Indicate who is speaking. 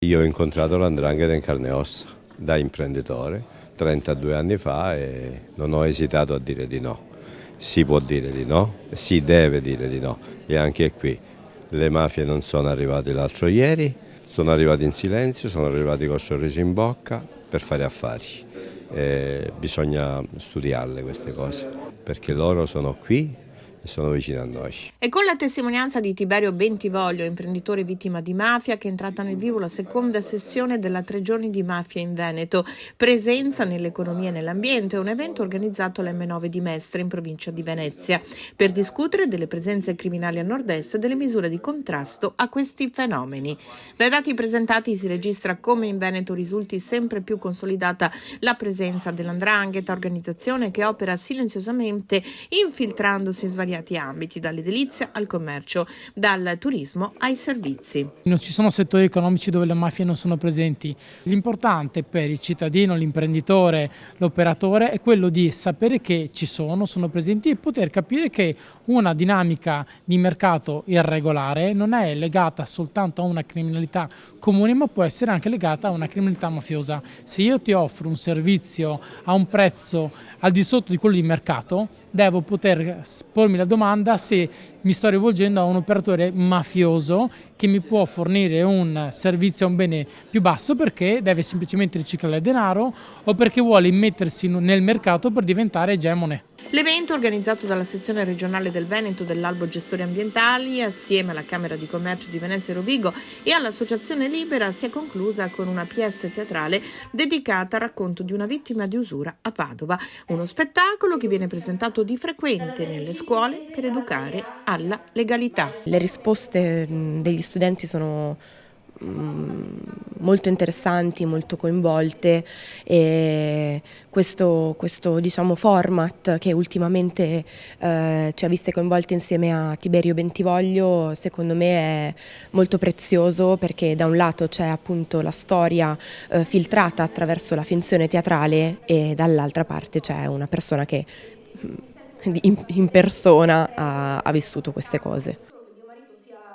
Speaker 1: Io ho incontrato l''ndrangheta in carne e ossa, da imprenditore, 32 anni fa e non ho esitato a dire di no. Si può dire di no, si deve dire di no e anche qui le mafie non sono arrivate l'altro ieri, sono arrivati in silenzio, sono arrivati col sorriso in bocca per fare affari. Bisogna studiarle queste cose perché loro sono qui e sono vicini a noi.
Speaker 2: E con la testimonianza di Tiberio Bentivoglio, imprenditore vittima di mafia, che è entrata nel vivo la seconda sessione della 3 giorni di mafia in Veneto. Presenza nell'economia e nell'ambiente, un evento organizzato all'M9 di Mestre, in provincia di Venezia, per discutere delle presenze criminali a nord-est e delle misure di contrasto a questi fenomeni. Dai dati presentati si registra come in Veneto risulti sempre più consolidata la presenza dell''ndrangheta, organizzazione che opera silenziosamente infiltrandosi in svariati ambiti, dall'edilizia al commercio, dal turismo ai servizi.
Speaker 3: Non ci sono settori economici dove le mafie non sono presenti. L'importante per il cittadino, l'imprenditore, l'operatore è quello di sapere che ci sono presenti e poter capire che una dinamica di mercato irregolare non è legata soltanto a una criminalità comune, ma può essere anche legata a una criminalità mafiosa. Se io ti offro un servizio a un prezzo al di sotto di quello di mercato, devo poter pormi la domanda se mi sto rivolgendo a un operatore mafioso che mi può fornire un servizio a un bene più basso perché deve semplicemente riciclare denaro o perché vuole immettersi nel mercato per diventare egemone.
Speaker 2: L'evento, organizzato dalla sezione regionale del Veneto dell'Albo Gestori Ambientali, assieme alla Camera di Commercio di Venezia e Rovigo e all'Associazione Libera, si è conclusa con una pièce teatrale dedicata al racconto di una vittima di usura a Padova. Uno spettacolo che viene presentato di frequente nelle scuole per educare alla legalità.
Speaker 4: Le risposte degli studenti sono molto interessanti, molto coinvolte e questo diciamo format che ultimamente ci ha viste coinvolte insieme a Tiberio Bentivoglio secondo me è molto prezioso perché da un lato c'è appunto la storia filtrata attraverso la finzione teatrale e dall'altra parte c'è una persona che in persona ha vissuto queste cose.